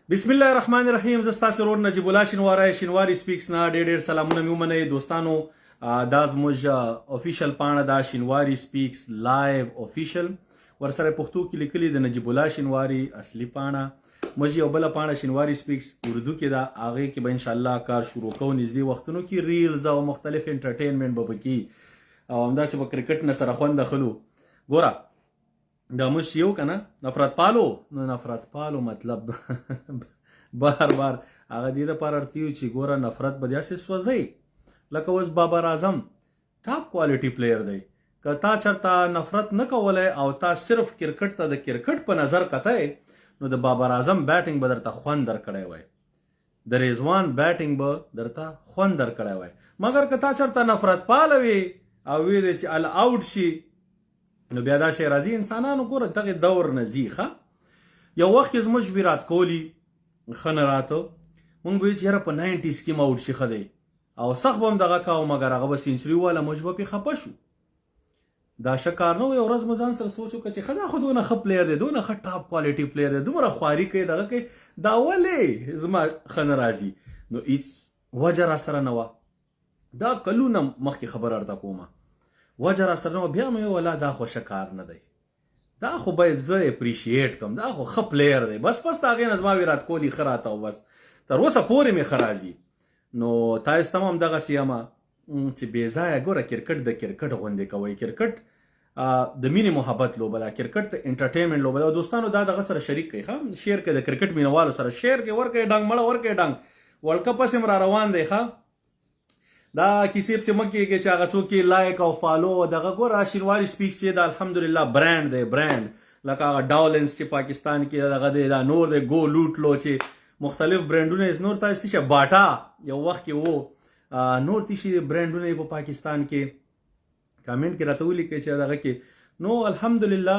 بسم الله الرحمن الرحیم. زه ستاسو ورور نجیب الله شینواری شینواری سپیکس نه ډېر سلامونه مې ومنئ دوستانو. دا زموږ افیشل پاڼه دا شینواری سپیکس لایو افیشل ورسره پښتو کې لیکلي د نجیب الله شینواری اصلي پاڼه. موږ یو بله پاڼه شینواری سپیکس اردو کې دا هغې کې به انشاءالله کار شروع کوو نږدې وختونو کې. ریلز او مختلف انټرټینمنټ به پکې او همداسې به کرکټ نه سره خوند اخلو. ګوره دا موږ یو که نه نفرت پالو نو نفرت پالو مطلب بار بار هغه دې دپاره ورته چې ګوره نفرت به داسې سوځئ لکه اوس بابر اعظم ټاپ کوالټي پلیر دی. که تا چېرته نفرت نه کولی او تا صرف کرکټ ته د کرکټ په نظر کتی نو د بابر اعظم بیټینګ به درته خوند درکړی وی، د رضوان بیټینګ به درته خوند درکړی وی. مګر که تا چېرته نفرت پاله وي او وی دی چې ال آوټ شي نو بیا دا شی راځي. انسانانو ګوره دغې دور نه ځي. ښه یو وخت کې زموږ ویرات کوهلي ښه نه راته مونږ به ویل چې یاره په 90s کې م آوټ شي ښه دی او سخت به هم دغه کوو مګر هغه به سینچري وواله موږ به پرې خفه شو. دا ښه کار نه و. یو ورځ مو ځان سره سوچ وکړه چې ښه دا خو دونه ښه پلیر دی، دونه ښه ټاپ کوالټي پلیر دی، دومره خواري کوي دغه کوي، دا ولې زما ښه نه راځي؟ نو هېڅ وجه را سره نه وه. دا کلونه مخکې خبره درته کومه وجه را سره نو بیا مې ولا دا خو ښه کار نه دی، دا خو باید زه اپریشیټ کړم، دا خو ښه پلیر دی. بس د هغې نه زما ویرات کوهلي ښه راته او بس تر اوسه پورې مې ښه راځي. نو تاسو ته هم همدغسې یمه چې بې ځایه ګوره کرکټ د کرکټ غوندې کوئ. کرکټ د مینې محبت لوبه ده، کرکټ د انټرټینمنټ لوبه ده. دوستانو دا دغه سره شریک کړئ، ښه شیر کړئ د کرکټ مینوالو سره، شیر کړئ، ورکړئ ډنګ مړه ورکړئ ډنګ. ورلډ کپ پسې را روان دی. ښه دا کیسې پسې مه کېږئ چې هغه څوک یې لایک او فالو دغه ګوره شینواري سپیکس چې دا الحمدلله برانډ دی، برانډ لکه هغه ډاولنس چې پاکستان کې دغه دی، دا نور دی ګو لوټ لو چې مختلف برانډونه یې نور تاسو چې باټا یو وخت کې و، نور تشي برانډونه یې په پاکستان کې کامنټ کې راته ولیکئ چې دغه کې نو الحمدلله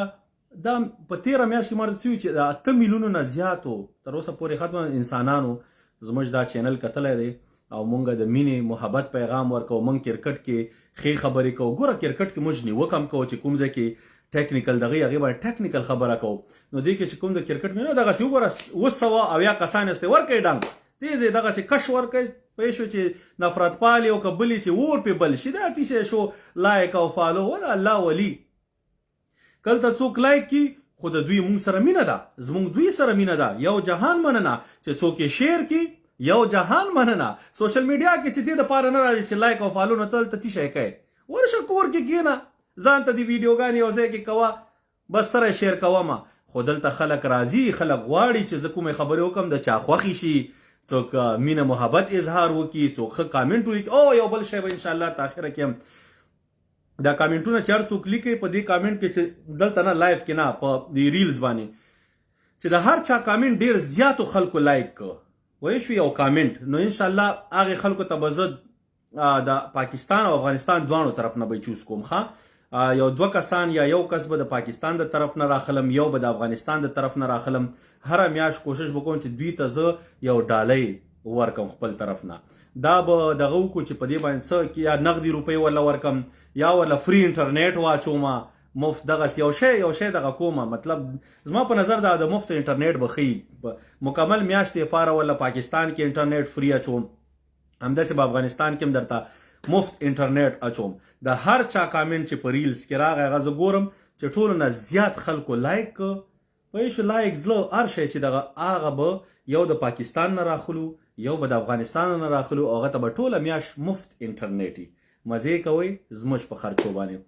دا په 13 میاشت کې مارته شوي چې د 8 میلیونو نه زیاتو تر اوسه پورې ختمه انسانانو زموږ دا چینل کتلی دی او مونږ د مینې محبت پیغام ورکوو. مونږ کرکټ کې ښې خبرې کوو. ګوره کرکټ کې موږ نیوکه هم کوو چې کوم ځای کې ټیکنیکل دغې هغې باندې ټیکنیکل خبره کوو. نو دې کې چې کوم د کرکټ مینه دغسې وګوره 990 کسان یاستئ ورکئ ډنګ تیز دغسې کش ورکئ پوه شو چې نفرت پالي او که بلي چې اور پې بل شي دا تیشی شو لایک او فالو ولا الله ولی. کلته څوک لایک کی خو د دوی مونږ سره مینه ده، زمونږ دوی سره مینه ده. یو جهان مننه چې څوک یې شیر کی، یو جهان مننه. سوشل میډیا کې چې دې دپاره نه راځي چې لایک او فالو نه تلته څه شی کوئ، ورشه کور کې کښېنه ځان ته دې ویډیوګانې یو ځای کې کوه بس سره شیر کومه. خو دلته خلک راځي، خلک غواړي چې زه کومې خبرې وکړم د چا خوښې شي، څوک مینه محبت اظهار وکړي، څوک ښه کامنټ ولیکي. او یو بل شی به انشاءالله تاخره کې هم دا کامنټونه چې هر څوک لیکي په دې کامنټ کې چې دلته نه لایف کې نه په دې ریلز باندې چې د هر چا کامنټ ډېر زیاتو خلکو لایک که وی شو یو کامنټ نو انشاءالله هغې خلکو ته به زه د پاکستان او افغانستان دواړو طرف نه به چوز کوم. ښه یو 2 کسان یا یو کس به د پاکستان د طرف نه راخلم، یو به د افغانستان د طرف نه راخلم. هره میاشت کوشش به کوم چې دوی ته زه یو ډالۍ ورکم خپل طرف نه. دا به دغه وکړو چې په دې باندې څه کې یا نغدي روپۍ ورله ورکم یا ورله فری انټرنیټ واچومه مفت دغسې یو شی دغه کومه. مطلب زما په نظر دا د مفت انټرنیټ به ښي مکمل میاشتې لپاره ولا پاکستان کې انټرنیټ فری اچوم، همداسې په افغانستان کې هم درته مفت انټرنیټ اچوم. د هر چا کامنټ چې په ریلز کې راغی هغه زه ګورم چې ټولو نه زیات خلکو لایک که پوه شو. لایک زړه هر شی چې دغه هغه به یو د پاکستان نه راخلو یو به د افغانستان نه راخلو او هغه ته به ټوله میاشت مفت انټرنیټ وي. مزې کوئ زموږ په خرچو باندې.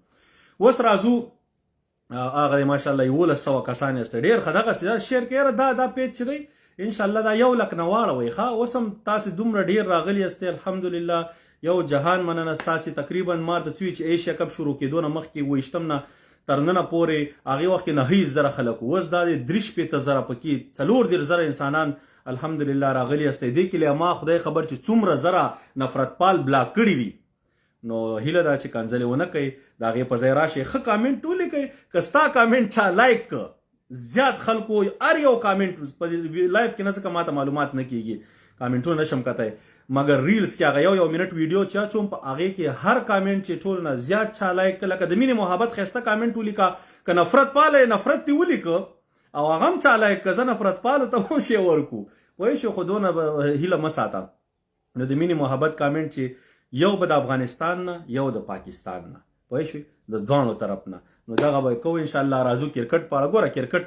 اوس راځو هغه ماشاءالله 1100 کسان یاستئ، ډېر ښه. دغسې شیر کړئ دا پیج چې دی انشاءالله دا 1 لک نه واړوئ. ښه اوس هم تاسې دومره ډېر راغلي یاستئ الحمدلله. یو جهان مننه ستاسې. تقریبا ما ته څه وي چې ایشیا کپ شروع کېدو نه مخکې 28 نه تر ننه پورې هغې وخت کې 9,000 خلک وو، اوس دا د 43,000 پکې 34,000 انسانان الحمدلله راغلي یاستئ. دې کې ما خدای خبر چې څومره زره نفرت پال بلاک کړي وي. نو هیله ده چې کنځلې ونه کوئ، د هغې په ځای راشئ ښه کامنټ ولیکئ. که ستا کامنټ چا لایک که زیات خلکو هر یو کامنټ په لایف کې نه ځکه ما ته معلومات نه کېږي کامنټونه نشم کتی، مګر ریلز کې هغه یو منټ ویډیو چې اچوم په هغې کې هر کامنټ چې ټول نه زیات چا لایک که لکه د مینې محبت ښایسته کامنټ ولیکه، که نفرت پاله نفرت دې ولیکه او هغه هم چا لایک که زه نفرت پالو ته هم شی ورکو پوه شو خو دونه هیله مه ساته. نو د مینې محبت کامنټ چې یو به د افغانستان نه یو د پاکستان نه پوه شوې د دواړو طرف نه نو دغه به کوو انشاءالله. راځو کرکټ په اړه. ګوره کرکټ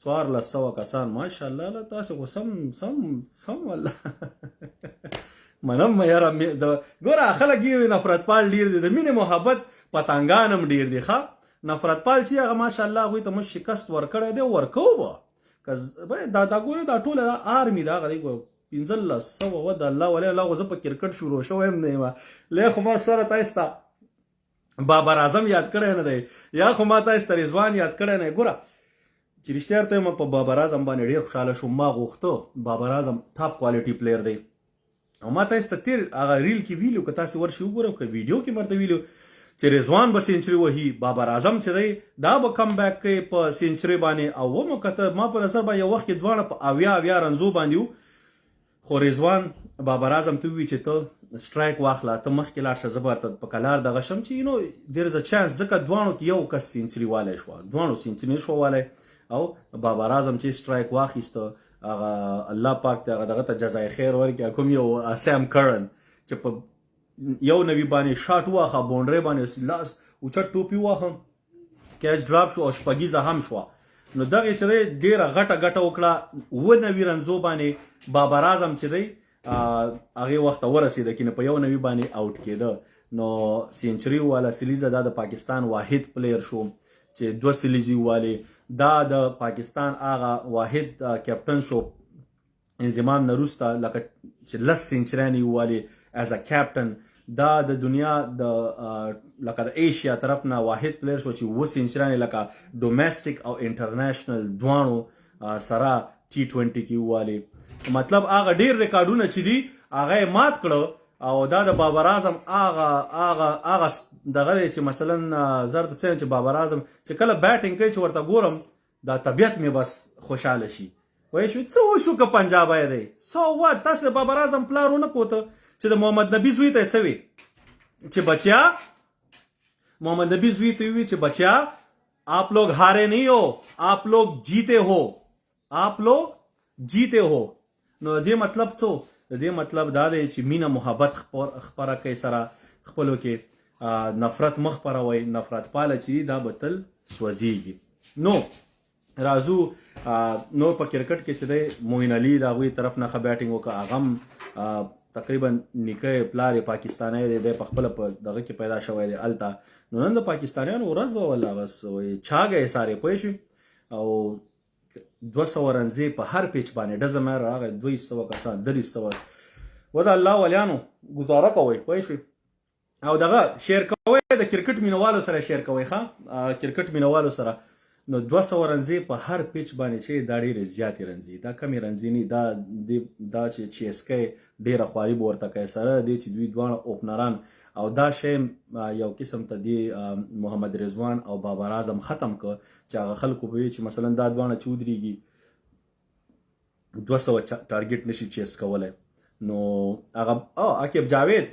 1400 کسان ماشاءالله تاسو خو سم والله منم یاره ګوره خلک یې نفرت پال ډېر دي، د مینې محبت پتنګان هم ډېر دي. ښه نفرت پال چې هغه ماشاءالله هغوی ته موږ شکست ورکړی دی ورکوو به که دا ګوره دا ټوله دا آرمي دا هغه دی 1500 و د الله ولی الله زه په کرکټ شروع شویم نه یم لی خو ما سره تاسو ته بابر اعظم یاد کړی نه دی یا خو ما تاسو ته رضوان یاد کړی نه. ګوره چې رښتیا ورته وایم په بابر اعظم باندې ډېر خوشحاله شوم. ما غوښته بابر اعظم ټاپ کوالټي پلیر دی او ما تاسو ته تیر هغه ریل کې ویلو که تاسو ورشي وګورئ که ویډیو کې مرته ویلو چې رضوان به سینچري وهي بابر اعظم چې دی دا به کم بیک کوي په سینچري باندې. او ومو کته ما په نظر باندې یو وخت کې دواړه په اویا رنزو باندې وو خو رضوان بابر اعظم ته ووایي چې ته سټرایک واخله ته مخکې لاړ شه زه به ورته په کلار دغه شم چې نو دیر از ا چانس ځکه دواړو کې یو کس سینچري والی شوه دواړو سینچري شو والی او بابر اعظم چې سټرایک واخیسته هغه الله پاک ته هغه دغه ته جزای خیر ورکړي. کوم یو سام کرن چې په یو نوی باندې شاټ واخه باونډري باندې لاس اوچت ټوپي واخه کیچ ډراپ شو او شپږیزه هم شوه. نو دغه چې دی ډېره غټه وکړه 90 رنزو باندې بابر اعظم چې دی هغې وخت ورسېده که نه په یو نوي باندې آوټ کېده. نو سینچري والا سیلیزه دا د پاکستان واحد پلیر شو چې 2 سیلیزي والي دا د پاکستان هغه واحد کیپټن شو انضمام نه وروسته لکه چې 10 سینچریانې والي ایز ا کیپټن. دا د دنیا د لکه د ایشیا طرف نه واحد پلیر شو چې 7 سینچریانې لکه ډومestic او انټرنیشنل دواړو سره T20 کې والي. مطلب هغه ډېر ریکارډونه چې دي هغه یې مات کړه او دا د بابر اعظم هغه دغه دی چې مثلا زه درته څه چې بابر اعظم چې کله بیټینګ کوي چې ورته ګورم دا طبیعت مې بس خوشحاله شي. وایي شو څه وشو که پنجابی دی سو وات تاسو د بابر اعظم پلار ونه کوته چې د محمد نبي زوی ته څه وي چې بچیا محمد نبي زوی ته وي چې بچیا آپ لوگ ہارے نہیں ہو آپ لوگ جیتے ہو. نو دې مطلب څه د دې مطلب دا دی چې مینه محبت خپره کوي سره خپلو کې نفرت مه خپروئ نفرت پاله چې دا به تل سوځېږي. نو راځو نور په کرکټ کې چې دی موین علي د هغوی طرف نه ښه بیټینګ وکړه هغه هم تقریبا نیکه پلار یې پاکستانی دی دی په خپله په دغه کې پیدا شوی دی هلته. نو نن د پاکستانیانو ورځ به والله بس چاګه یې سارې پوه شوې او 200 رنزې په هر پیچ باندې ډزه مې راغی 200 کسان 300 و د الله ولیانو ګزاره کوئ پوه شوې او دغه شیر کوئ د کرکټ مینوالو سره شیر کوئ ښه کرکټ مینوالو سره. نو 200 رنزې په هر پیچ باندې چې دا ډېرې زیاتې رنزې دا کمې رنزې نه دا چې چیسکی ډېره خواري به ورته کوي سره دی چې دوی دواړه اوپنران او دا شی یو قسم ته دی محمد رضوان او بابر اعظم ختم که چې هغه خلکو به وي چې مثلا دا دواړه چې ودرېږي 200 ټارګېټ نشي چیس کولی. نو هغه عاقب جاوید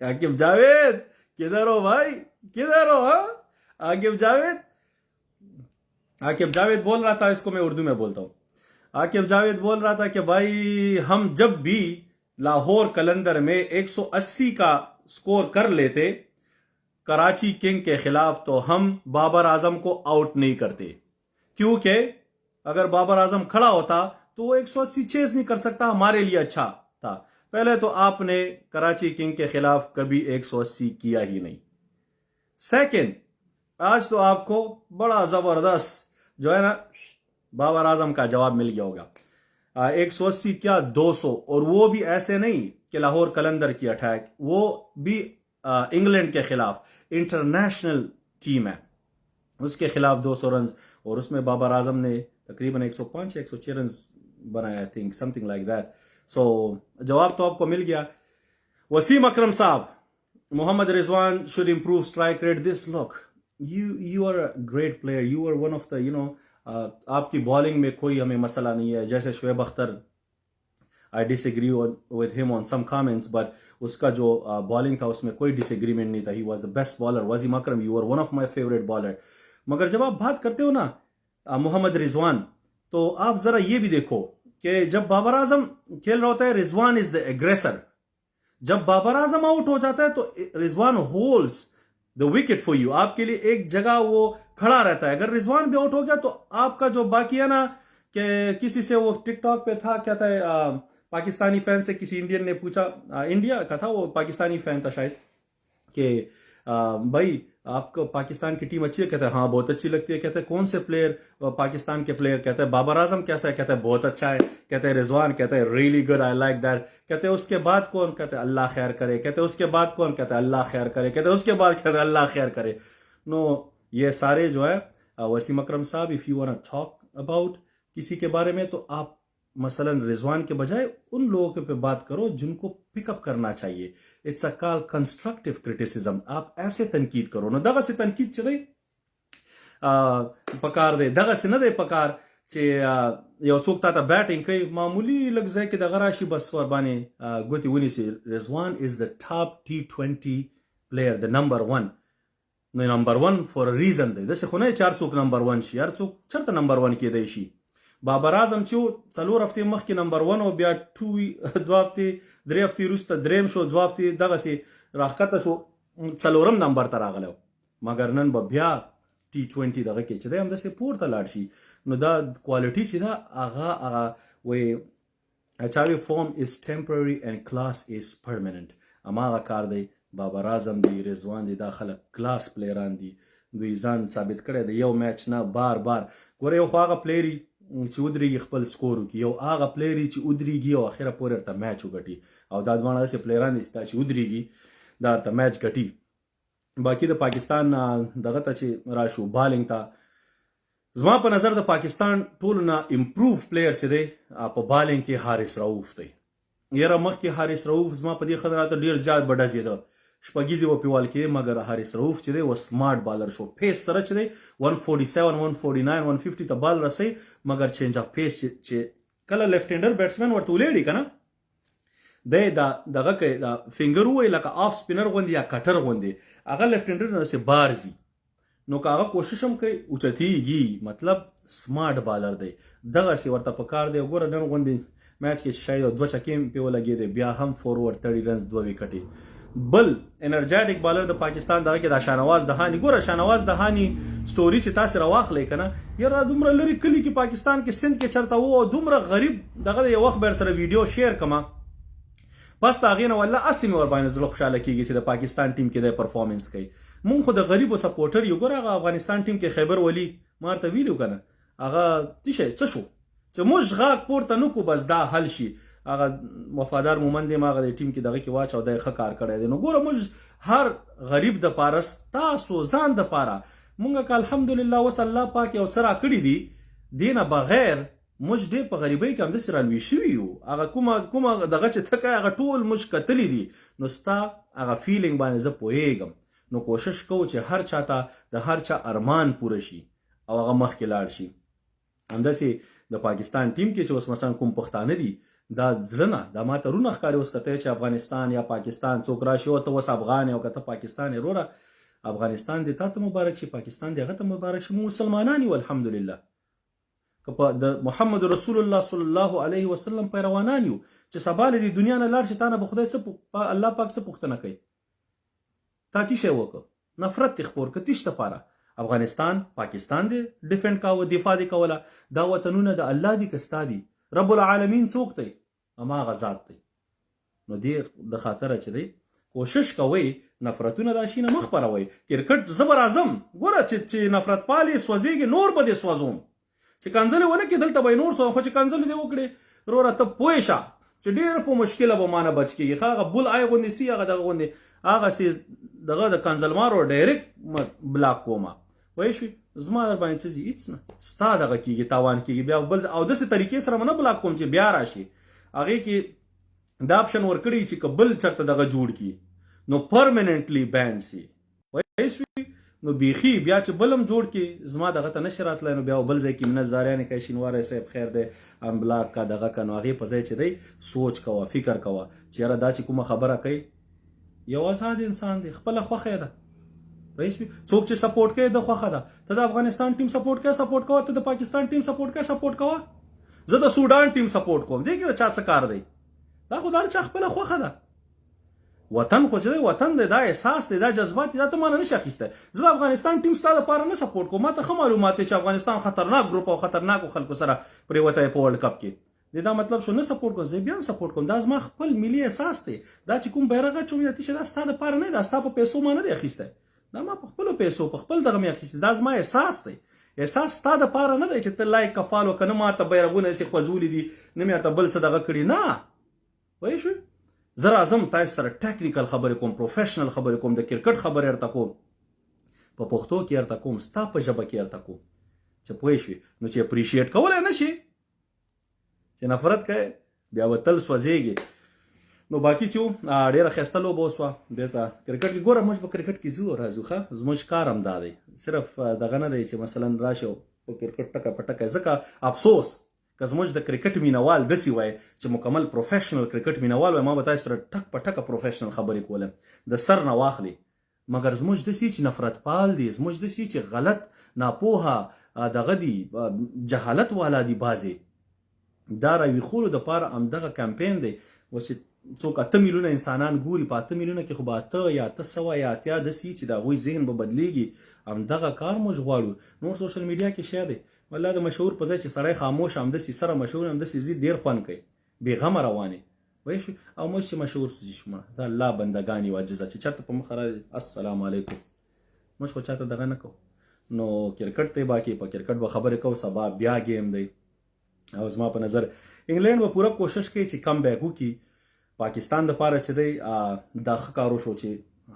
عاقب جاوید کدھر ہو بھائی کدھر ہو عاقب جاوید بول رہا تھا اس کو میں اردو میں بولتا ہوں. عاقب جاوید بول رہا تھا کہ بھائی ہم جب بھی لاہور قلندر میں 180 کا سکور کر لیتے کراچی کنگ کے خلاف تو ہم بابر اعظم کو آؤٹ نہیں کرتے کیونکہ اگر بابر اعظم کھڑا ہوتا تو وہ 180 چیز نہیں کر سکتا ہمارے لیے اچھا تھا. پہلے تو آپ نے کراچی کنگ کے خلاف کبھی 180 کیا ہی نہیں. سیکنڈ آج تو آپ کو بڑا زبردست جو ہے نا بابر اعظم کا جواب مل گیا ہوگا. 180 کیا 200 اور وہ بھی ایسے نہیں کہ لاہور قلندر کی اٹیک وہ بھی انگلینڈ کے خلاف انٹرنیشنل ٹیم ہے اس کے خلاف 200 رنز اور اس میں بابر اعظم نے تقریباً 105 یا 106 رنز بنایا آئی تھنک سم تھنگ لائک دیٹ. سو جواب تو آپ کو مل گیا. وسیم اکرم صاحب محمد رضوان should improve strike rate. This look you are a great player, you are one of the آپ کی بالنگ میں کوئی ہمیں مسئلہ نہیں ہے. جیسے شعیب اختر I disagree with him on some comments but اس کا جو بالنگ تھا اس میں کوئی ڈس ایگریمنٹ نہیں تھا. he was the best bowler. وسیم اکرم you are one of my favorite bowler. مگر جب آپ بات کرتے ہو نا محمد رضوان تو آپ ذرا یہ بھی دیکھو कि जब बाबर आजम खेल रहा होता है Rizwan is the aggressor, जब बाबर आजम आउट हो जाता है तो Rizwan holds the wicket for you, आपके लिए एक जगह वो खड़ा रहता है। अगर रिजवान भी आउट हो गया तो आपका जो बाकी है ना, कि किसी से वो टिकटॉक पे था क्या था, पाकिस्तानी फैन से किसी इंडियन ने पूछा, इंडिया का था वो, पाकिस्तानी फैन था शायद, कि भाई आपको पाकिस्तान की टीम अच्छी है? कहता है हाँ बहुत अच्छी लगती है। कहते हैं कौन से प्लेयर पाकिस्तान के प्लेयर? कहते हैं बाबर आजम कैसा है? कहता है बहुत अच्छा है। कहते हैं रिजवान? कहते हैं really good, I like that. कहते हैं उसके बाद कौन? कहते हैं अल्लाह खैर करे। कहते हैं उसके बाद कौन? कहते हैं अल्लाह खैर करे। कहते हैं उसके बाद, कहते हैं अल्लाह खैर करे। नो, ये सारे जो है वसीम अकरम साहब, if you want to talk about किसी के बारे में तो आप मसलन रिजवान के बजाय उन लोगों पे बात करो जिनको पिकअप करना चाहिए। It's a call constructive criticism. आप ऐसे तनकीद करो ना, दगा से तनकीद चले पकार दे, दगा से न दे पकार चे यो चोक ता बैटिंग कई मामूली लग जाए कि दगा राशि बस वर बाने गोती वनी से। Rizwan is the top T20 player, the number 1, नंबर 1 फॉर अ रीजन दे। जैसे खुने 4 चोक नंबर 1 शी, यार चोक चरता नंबर 1 के दे शी। बाबर आजम چې څلور هفتې مخکې نمبر 1 او بیا 2 هفتې 3 هفتې وروسته دریم شو، 2 هفتې دغسې راښکته شو، څلورم نمبر ته راغلی، مګر نن به بیا T20 دغه کې چې دی همداسې پورته لاړ شي. نو دا کوالټي چې ده هغه وایي چاوي فارم از ټمپرري اینڈ کلاس از پرمننٹ. هماغه کار دی. بابر اعظم دی، رضوان دی، دا خلک کلاس پلیران دي، دوی ځان ثابت کړی دی. یو میچ نه بار بار ګوره، یو خو هغه پلیري چې ودرېږي خپل سکور وکړي، یو هغه پلیري چې ودرېږي او اخره پورې ورته میچ وګټي، او دا دواړه داسې پلیران دي چې ودرېږي دا ورته میچ ګټي. باقي د پاکستان دغه ته چې راشو بالنګ ته، زما په نظر د پاکستان ټولو نه امپروو پلیر چې دی په بالنګ کې حارث رؤف دی. یاره مخکې حارث رؤف زما په دې ښه راته ډېر زیات بډزېده، شپږیزې وپیوال کې، مګر حارث رؤف چې دی و سمارټ بالر شو. پیس سره چې دی 147 149 150 ته بال رسوي، مګر چینج اف پیس چې کله لیفټ هینډر بیټسمین ورته ولیږي که نه، دی دغه کوي دا فنګر ووایي لکه آف سپینر غوندې یا کټر غوندې، هغه لیفټ هینډر نه داسې بار ځي، نو که هغه کوشش هم کوي اوچتېږي، مطلب سمارټ بالر دی. دغسې ورته په کار دی. ګوره نن غوندې میچ کې شاید 2 چکې هم پې ولګېدې، بیا هم فورورډ 30 رنز 2 وکټې. بل انرجیټک بالر د پاکستان دغه کې دا شاهنواز دهاني. ګوره شاهنواز دهاني سټوري چې تاسو راواخلئ که نه، یاره دومره لرې کلي کې پاکستان کې سند کې چرته و، دومره غریب دغه د یو وخت به سره ویډیو شیر کما، بس د هغې نه والله هسې مې ورباندې زړه خوشحاله کېږي چې د پاکستان ټیم کې دی پرفارمنس کوي. مونږ خو د غریبو سپورټر یو. ګوره هغه افغانستان ټیم کې خیبر ولی ما ورته ویلي که نه، هغه څه شو چې موږ غاښ پورته نه کړو بس دا حل شي. هغه وفادار مومند یم هغه د ټیم کې دغه کې واچو، دی ښه کار کړی دی. نو ګوره موږ هر غریب د پاره، تاسو ځان د پاره مونږ که الحمدلله اوس الله پاک یو څه راکړي دي، دې نه بغیر موږ ډېر په غریبۍ کې همداسې رالوي شوي یو. هغه کومه دغه چې ته کوې هغه ټول موږ کتلي دي. نو ستا هغه فیلینګ باندې زه پوهېږم. نو کوشش کوو چې هر چا ته د هر چا ارمان پوره شي او هغه مخکې لاړ شي. همداسې د پاکستان ټیم کې چې اوس مثلا کوم پښتانه دي، دا زړه نه، دا ماته رونه ښکاري اوس که ته چې افغانستان یا پاکستان څوک راشي او ته اوس افغان یې او که ته پاکستان یې، وروره افغانستان دې تا ته مبارک شي، پاکستان دې هغه ته مبارک شي. موږ مسلمانان یو الحمدلله، که په د محمد رسول الله صلی الله علیه وسلم پیروانان یو، چې سبا له دې دنیا نه لاړ شي تا نه به خدای څه الله پاک څه پوښتنه کوي؟ تا څه شی وکړه؟ نفرت دې خپور که تیش دپاره افغانستان پاکستان دې ډیفینډ کاوه، دفاع دې کوله. دا وطنونه د الله دي که ستا دي؟ رب العالمین څوک دی؟ هماغه ذات دی. نو دې د خاطره چې دی کوشش کوئ نفرتونه دا شي نه مه خپروئ. کرکټ زه به راځم، ګوره چې نفرت پالې سوځېږي نور به دې سوځوم، چې کنځلې ونه کړې دلته به یې نور سوځم، خو چې کنځلې دې وکړې وروره ته پوه شه چې ډېر په مشکله به مانه بچ کېږي. ښه هغه بل آی غوندې سي هغه دغه غوندې هغسې دغه د کنځلمارو ډایرکټ بلاک کومه، پوه شوې؟ زما در باندې څه ځي هېڅ نه، ستا دغه کېږي تاوان کېږي. بیا بل او داسې طریقې سره به نه بلاک کوم چې بیا راشي. هغې کې دا آپشن ورکړي چې که بل چېرته دغه جوړ کړي نو پرمننټلی بین سي، پوه شوې؟ نو بیخي بیا چې بل هم جوړ کړي زما دغه ته نشي راتلی، نو بیا بل ځای کې منت زاریانې کوي شینواری صاحب خیر دی ان بلاک کا دغه که، نو هغې په ځای چې دی سوچ کوه، فکر کوه چې یاره دا چې کومه خبره کوي یو آزاد انسان دی، خپله خوښه یې ده، پوه شوې؟ څوک چې سپورټ کوي د خوښه ده. ته د افغانستان ټیم سپورټ کوه ته د پاکستان ټیم سپورټ کوه زه د سودان ټیم سپورټ کوم دې کې چا څه کار دی دا خو دا چا خپله خوښه ده وطن خو چې دی وطن دی دا احساس دی دا جذبات دی دا ته ما نه نشي اخیستی زه د افغانستان ټیم ستا دپاره نه سپورټ کوم ما ته ښه معلومات دی چې افغانستان خطرناک ګروپ او خطرناکو خلکو سره پرېوتی په ورلډ کپ کې دا مطلب شو نه سپورټ کوم زه بیا هم سپورټ کوم دا زما خپل ملي احساس دی دا چې کوم بیرغ اچوم یا تیشه دا ستا دپاره نه دی دا ستا په پیسو ما نه دی اخیستی دا ما په خپلو پیسو په خپل دغه مې اخیستی دا زما احساس دی احساس ستا دپاره نه دی چې ته لایک کفال وکړه نه ماته بیرغونه هسې خوځولي دي نه مې ورته بل څه دغه کړي نه پوه شوې زه راځم تاسو سره ټیکنیکل خبرې کوم پروفیشنل خبرې کوم د کرکټ خبرې ورته کوم په پښتو کې ورته کوم ستا په ژبه کې ورته کوم چې پوه شوې نو چې اپریشیټ کولی نه شي چې نفرت کوي بیا به تل سوځېږي نو باقي چې ډېره ښایسته لوبه وسوه بېرته کرکټ کې ګوره موږ په کرکټ کې ځو راځو ښه زموږ کار هم دا دی صرف دغه نه دی چې مثلا راشي په کرکټ ټکه په ټکه ځکه افسوس که زموږ د کرکټ مینوال داسې وای چې مکمل پروفیشنل کرکټ مینوال وای ما به تاسو سره ټک په ټکه پروفیشنل خبرې کولم د سر نه واخلي مګر زموږ داسې چې نفرت پال دي زموږ داسې چې غلط ناپوهه دغه دي جهالت والا دي بعضې دا راویښولو دپاره همدغه کمپین دی اوس چې څوک 8 میلیونه انسانان ګوري په 8 میلیونه کې خو به 8 یا 800 یا 80 داسې چې د هغوی ذهن به بدلیږي همدغه کار موږ غواړو نور سوشل میډیا کې شی دی والله د مشهور په ځای چې سړی خاموش همداسې سره مشهور همداسې زی ډېر خوند کوي بېغمه روانې وایي شو او موږ چې مشهور شو د الله بندګان یو عجزه چې چېرته په مخه راځي السلام علیکم موږ خو چاته دغه نه کوو نو کرکټ ته باقي په کرکټ به خبرې کوو سبا بیا گیم دی او زما په نظر انګلینډ به پوره کوشش کوي چې کم بیک وکړي پاکستان دپاره چې دی دا ښه کار وشو چې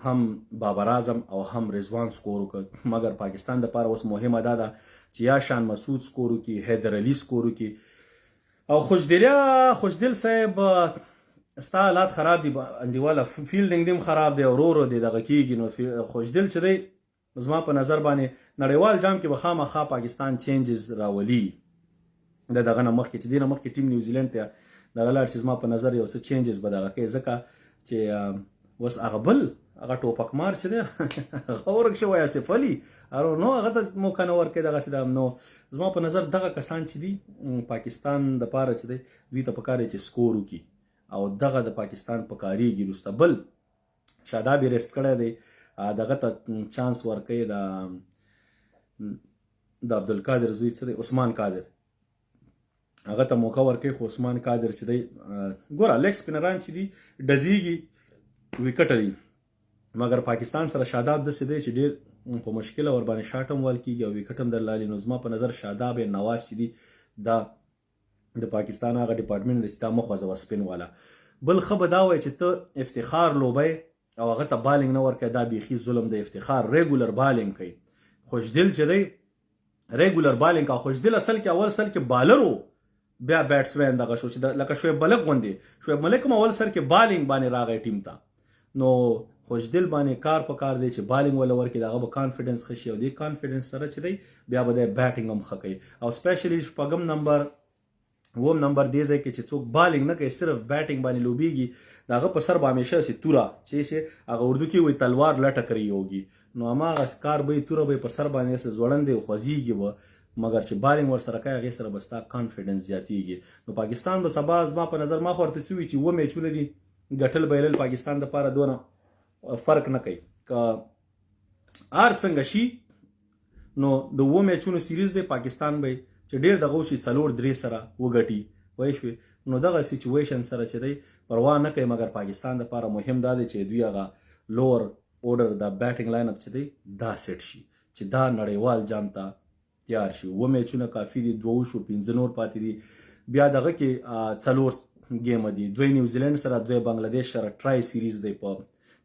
هم بابر اعظم او هم رضوان سکور وکړ مګر پاکستان دپاره اوس مهمه دا ده چې یا شان مسعود سکور وکړي حیدر علي سکور وکړي او خوشدل صاحب ستا حالات خراب دي انډیواله فیلډینګ دې هم خراب دی ورو دی دغه کېږي نو خوشدل چې دی زما په نظر باندې نړیوال جام کې به خامخا پاکستان چینجز راولي د دغه نه مخکې چې دې نه مخکې ټیم نیوزیلینډ ته دغه لاړ چې زما په نظر یو څه چینجز به دغه کوي ځکه چې اوس هغه بل هغه ټوپک مار چې دی هغه ورک شوی آصف علي نو هغه ته موقع نه ورکوي دغسې ده نو زما په نظر دغه کسان چې دي پاکستان دپاره چې دی دوی ته پکار دی چې سکور وکړي او دغه د پاکستان په کارېږي وروسته بل شاداب یې ریسټ کړی دی دغه ته چانس ورکوي د عبدالقادر زوی څه دی عثمان قادر هغه ته موقع ورکوي خو عثمان قادر چې دی ګوره لیګ سپینران چې دي ډزیږي ویکټه دي مګر پاکستان سره شاداب داسې دی چې ډېر په مشکله ورباندې شاټ هم ویل کېږي او ویکټ هم درلالي نو زما په نظر شاداب نواز چې دي دا د پاکستان هغه ډپارټمنټ دی چې دا مه خوځوه سپین والا بل ښه به دا وایي چې ته افتخار لوبی او هغه ته بالینګ نه ورکوي دا بیخي ظلم دی افتخار ریګولر بالینګ کوي خوشدل چې دی ریګولر بالینګ کوي خوشدل اصل کې اول سر کې بالر و بیا بیټسمین دغه شو چې لکه شعیب ملک غوندې شعیب ملک هم اول سر کې بالینګ باندې راغی ټیم ته نو خوشدل باندې کار په کار دی چې بالینګ ولا ورکړي د هغه به کانفیډنس ښه شي او دې کانفیډنس سره چې دی بیا به دی بیټینګ هم ښه کوي او سپیشلی شپږم نمبر اووم نمبر دې ځای کې چې څوک بالینګ نه کوي صرف بیټینګ باندې لوبیږي د هغه په سر به همیشه هسې توره چې هغه اردو کې وایي تلوار لټه کړی یوږي نو هماغه کار به یې توره به یې په سر باندې هسې ځوړندې خوځېږي به مګر چې بالینګ ورسره کوي هغې سره به ستا کانفیډنس زیاتېږي نو پاکستان به سبا زما په نظر ما خو ورته څه وي چې 2 میچونه دي ګټل بایلل پاکستان دپاره دونه فرق نه کوي که هر څنګه شي نو د 2 میچونو سیریز دی پاکستان به چې ډېر دغه وشي 4-3 سره وګټي پوه شوې نو دغه سچویشن سره چې دی پروا نه کوي مګر پاکستان دپاره مهم دا دی چې دوی هغه لوور اوډر د بیټینګ لاین اپ چې دی دا سیټ شي چې دا نړیوال جام ته تیار شي 2 میچونه کافي دي 2 شو 15 نور پاتې دي بیا دغه کې 4 ګیمه دي 2 نیوزیلینډ سره 2 بنگلادیش سره ټرای سیریز دی په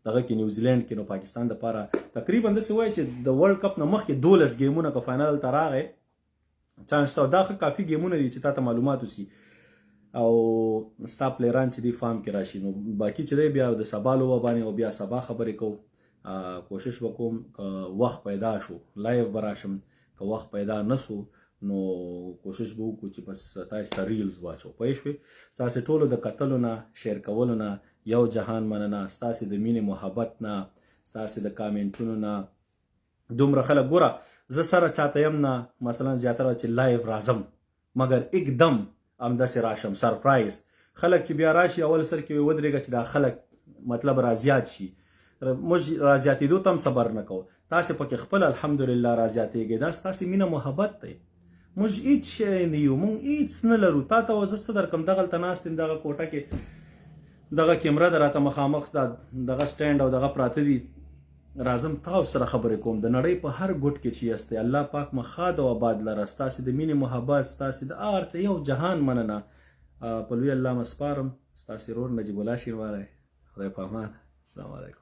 دغه کې نیوزیلینډ کې نو پاکستان دپاره تقریبا داسې وایي چې د ورلډ کپ نه مخکې 12 ګیمونه که فاینل ته راغی چانس ته دا ښه کافي ګیمونه دي چې تا ته معلومات وسي او ستا پلیران چې دی فارم کې راشي نو باقي چې دی بیا د سبا لوبه باندې او بیا سبا خبرې کوو کوشش وکوم که وخت پیدا شو لایف به راشم که وخت پیدا نسو نو کوشش به وکړو چې بس تاسو ته ریلز واچو پوه شوې ستاسې ټولو د کتلو نه شیر کولو نه یو جهان مننه ستاسې د مینې محبت نه ستاسې د کامنټونو نه دومره خلک ګوره زه سره چاته یم نه مثلا زیاتره چې لایف راځم مګر एकदम همداسې راشم سرپرایز. خلک چې بیا راشي اول سر کې ودرېږه چې دا خلک مطلب رازیات شي. موږ رازیاتېدو ته هم صبر نه کوو. تاسې پکې خپل الحمدلله رازیاتېږئ. دا ستاسې مینه محبت دی. موږ هیڅ شی نه یو، موږ هیڅ نه لرو. تا ته زه څه درکړم؟ دغلته ناست یم دغه کوټه کې دغه کیمره ده راته مخامخ دغه سټینډ او دغه پراته دي. راځم تاسو سره خبرې کوم. د نړۍ په هر ګوټ کې چې یاستئ الله پاک مخاد او آباد لره. ستاسې د مینې محبت، ستاسې د هر څه یو جهان مننه. په لوی الله مسپارم. ستاسې ورور نجیب الله شینواری. خدای په امان. السلام علیکم.